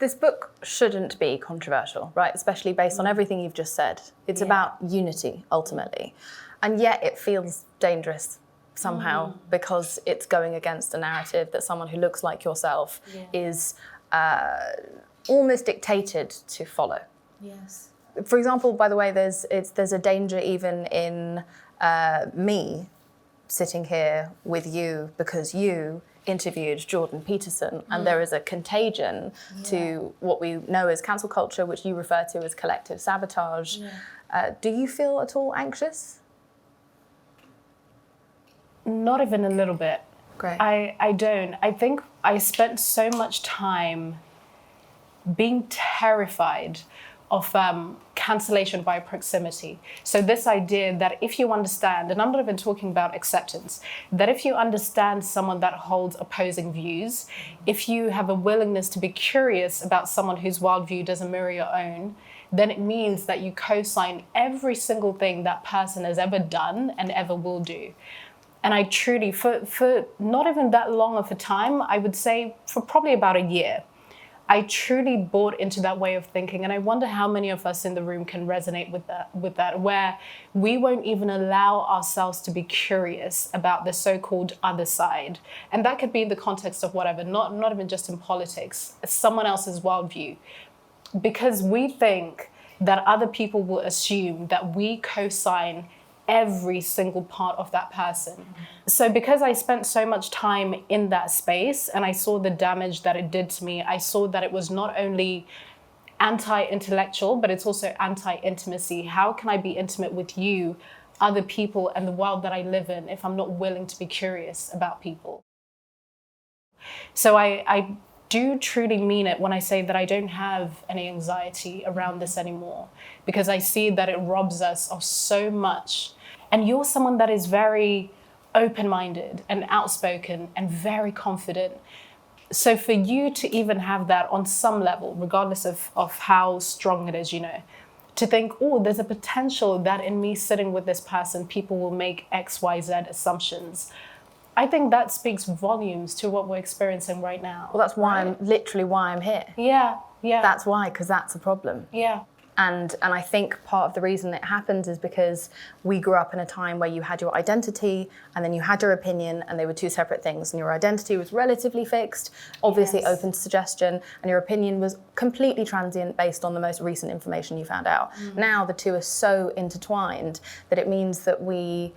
This book shouldn't be controversial, right? Especially based on everything you've just said. It's about unity, ultimately. And yet it feels dangerous somehow because it's going against a narrative that someone who looks like yourself is almost dictated to follow. Yes. For example, by the way, there's a danger even in me sitting here with you because you interviewed Jordan Peterson, and there is a contagion to what we know as cancel culture, which you refer to as collective sabotage. Do you feel at all anxious? Not even a little bit. Great. I don't. I think I spent so much time being terrified of cancellation by proximity. So this idea that if you understand, and I'm not even talking about acceptance, that if you understand someone that holds opposing views, if you have a willingness to be curious about someone whose worldview doesn't mirror your own, then it means that you co-sign every single thing that person has ever done and ever will do. And I truly, for not even that long of a time, I would say for probably about a year, I truly bought into that way of thinking. And I wonder how many of us in the room can resonate with that, where we won't even allow ourselves to be curious about the so-called other side. And that could be in the context of whatever, not even just in politics, someone else's worldview. Because we think that other people will assume that we co-sign every single part of that person. So because I spent so much time in that space and I saw the damage that it did to me, I saw that it was not only anti-intellectual, but it's also anti-intimacy. How can I be intimate with you, other people, and the world that I live in if I'm not willing to be curious about people? So I do truly mean it when I say that I don't have any anxiety around this anymore, because I see that it robs us of so much. And you're someone that is very open-minded and outspoken and very confident. So for you to even have that on some level, regardless of how strong it is, to think, oh, there's a potential that in me sitting with this person, people will make X, Y, Z assumptions. I think that speaks volumes to what we're experiencing right now. Well, that's why why I'm here. Yeah. That's why, because that's a problem. Yeah. And I think part of the reason it happens is because we grew up in a time where you had your identity and then you had your opinion, and they were two separate things. And your identity was relatively fixed, obviously open to suggestion, and your opinion was completely transient based on the most recent information you found out. Now the two are so intertwined that it means that we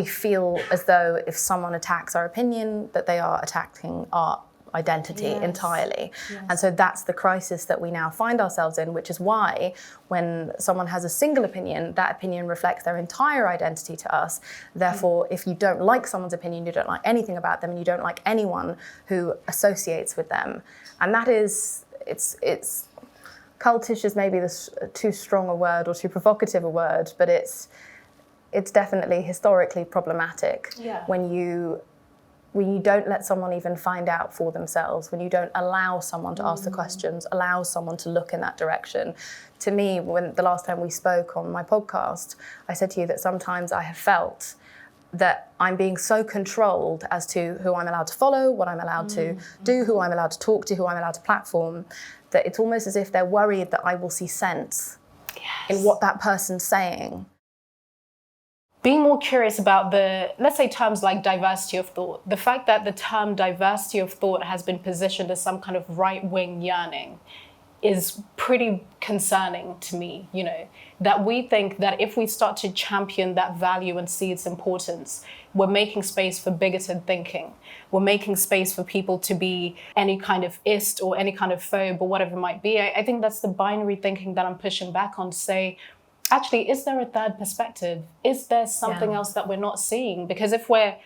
feel as though if someone attacks our opinion, that they are attacking our identity entirely. And so that's the crisis that we now find ourselves in, which is why when someone has a single opinion, that opinion reflects their entire identity to us. Therefore, if you don't like someone's opinion, you don't like anything about them, and you don't like anyone who associates with them. And that is, it's cultish is maybe too strong a word or too provocative a word, but it's definitely historically problematic when you don't let someone even find out for themselves, when you don't allow someone to ask the questions, allow someone to look in that direction. To me, when the last time we spoke on my podcast, I said to you that sometimes I have felt that I'm being so controlled as to who I'm allowed to follow, what I'm allowed to do, who I'm allowed to talk to, who I'm allowed to platform, that it's almost as if they're worried that I will see sense in what that person's saying. Being more curious about let's say terms like diversity of thought. The fact that the term diversity of thought has been positioned as some kind of right-wing yearning is pretty concerning to me, that we think that if we start to champion that value and see its importance, we're making space for bigoted thinking. We're making space for people to be any kind of ist or any kind of phobe or whatever it might be. I think that's the binary thinking that I'm pushing back on, to say, actually, is there a third perspective? Is there something else that we're not seeing? Because if we're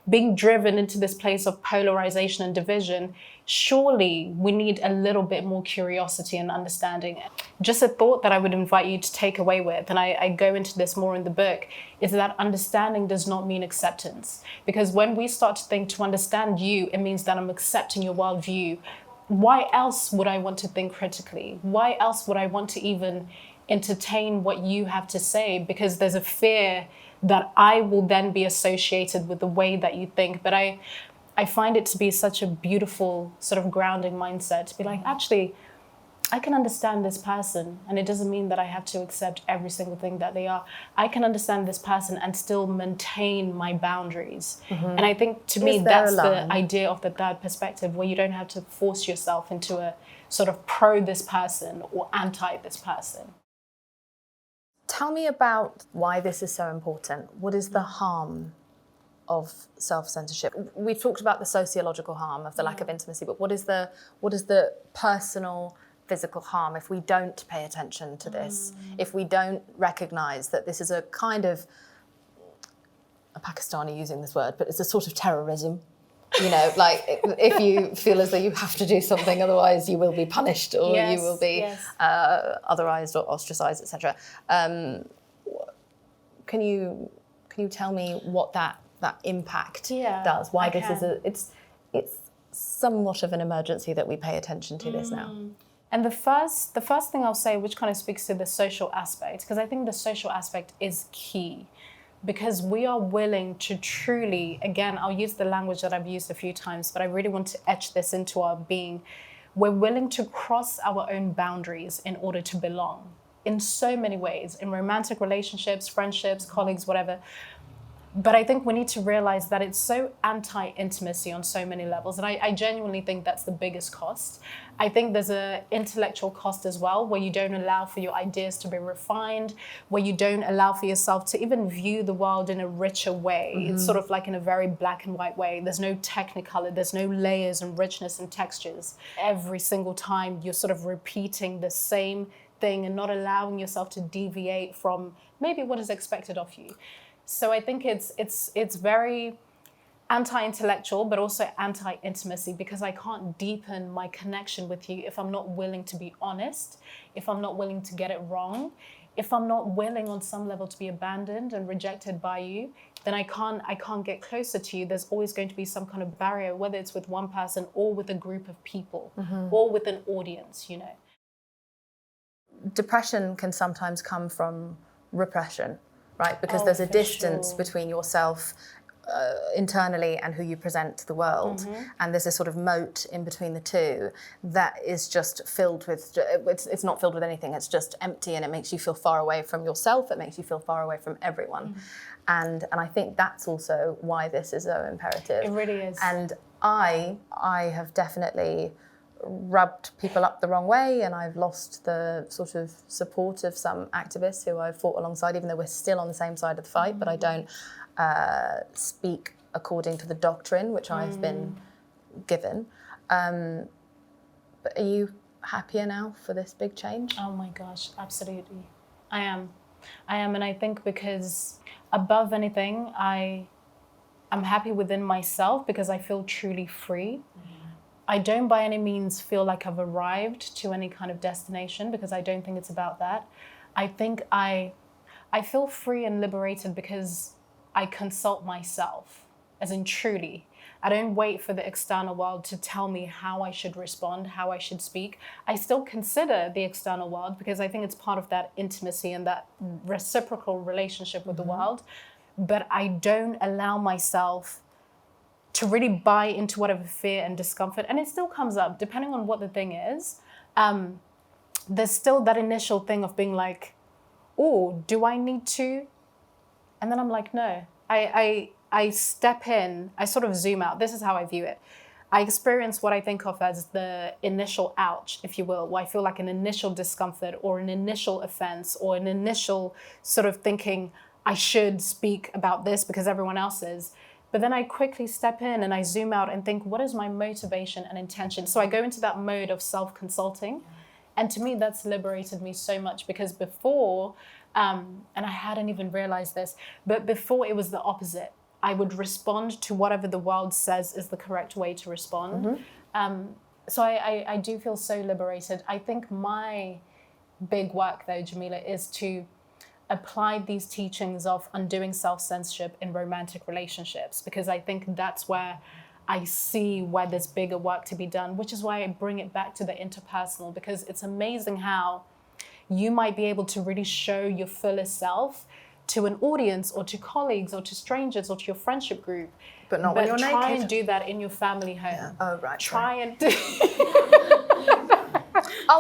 being driven into this place of polarization and division, surely we need a little bit more curiosity and understanding. Just a thought that I would invite you to take away with, and I go into this more in the book, is that understanding does not mean acceptance. Because when we start to think to understand you, it means that I'm accepting your worldview. Why else would I want to think critically? Why else would I want to even entertain what you have to say? Because there's a fear that I will then be associated with the way that you think. But I find it to be such a beautiful sort of grounding mindset to be like, actually, I can understand this person, and it doesn't mean that I have to accept every single thing that they are. I can understand this person and still maintain my boundaries. And I think, to me, that's the idea of the third perspective, where you don't have to force yourself into a sort of pro this person or anti this person. Tell me about why this is so important. What is the harm of self-censorship? We've talked about the sociological harm of the lack of intimacy, but what is the personal, physical harm if we don't pay attention to this, if we don't recognise that this is a kind of, a Pakistani using this word, but it's a sort of terrorism. You know, like if you feel as though you have to do something, otherwise you will be punished, or you will be otherized or ostracized, etc. Can you tell me what that impact does? Why this is it's somewhat of an emergency that we pay attention to this now. And the first thing I'll say, which kind of speaks to the social aspect, because I think the social aspect is key. Because we are willing to truly, again, I'll use the language that I've used a few times, but I really want to etch this into our being. We're willing to cross our own boundaries in order to belong in so many ways, in romantic relationships, friendships, colleagues, whatever. But I think we need to realize that it's so anti-intimacy on so many levels. And I genuinely think that's the biggest cost. I think there's an intellectual cost as well, where you don't allow for your ideas to be refined, where you don't allow for yourself to even view the world in a richer way. It's sort of like in a very black and white way. There's no technicolor, there's no layers and richness and textures. Every single time you're sort of repeating the same thing and not allowing yourself to deviate from maybe what is expected of you. So I think it's very anti-intellectual, but also anti-intimacy, because I can't deepen my connection with you if I'm not willing to be honest, if I'm not willing to get it wrong, if I'm not willing on some level to be abandoned and rejected by you, then I can't get closer to you. There's always going to be some kind of barrier, whether it's with one person or with a group of people or with an audience, you know. Depression can sometimes come from repression, right? Because there's a distance between yourself internally and who you present to the world. And there's a sort of moat in between the two that is just filled with, it's not filled with anything, it's just empty, and it makes you feel far away from yourself, it makes you feel far away from everyone. And I think that's also why this is so imperative. It really is. And I have definitely rubbed people up the wrong way, and I've lost the sort of support of some activists who I've fought alongside, even though we're still on the same side of the fight, but I don't speak according to the doctrine which I've been given. But are you happier now for this big change? Oh my gosh, absolutely. I am, and I think because above anything, I'm happy within myself because I feel truly free. I don't by any means feel like I've arrived to any kind of destination, because I don't think it's about that. I think I feel free and liberated because I consult myself, as in truly. I don't wait for the external world to tell me how I should respond, how I should speak. I still consider the external world, because I think it's part of that intimacy and that reciprocal relationship with the world. But I don't allow myself to really buy into whatever fear and discomfort. And it still comes up, depending on what the thing is. There's still that initial thing of being like, oh, do I need to? And then I'm like, no. I step in, I sort of zoom out. This is how I view it. I experience what I think of as the initial ouch, if you will, where I feel like an initial discomfort or an initial offense or an initial sort of thinking, I should speak about this because everyone else is. But then I quickly step in and I zoom out and think, what is my motivation and intention? So I go into that mode of self-consulting. And to me, that's liberated me so much, because before, and I hadn't even realized this, but before it was the opposite. I would respond to whatever the world says is the correct way to respond. So I do feel so liberated. I think my big work though, Jameela, is to apply these teachings of undoing self-censorship in romantic relationships, because I think that's where I see where there's bigger work to be done, which is why I bring it back to the interpersonal, because it's amazing how you might be able to really show your fullest self to an audience or to colleagues or to strangers or to your friendship group. But not when you're naked. Try and do that in your family home. Yeah. Oh, right. Try and do...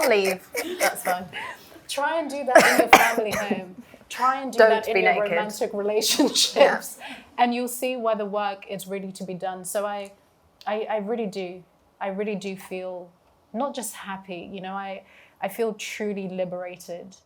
I'll leave. That's fine. Try and do that in your family home. Try and do Don't that in be your naked. romantic relationships. And you'll see where the work is really to be done. So I really do. I really do feel not just happy, you know, I feel truly liberated.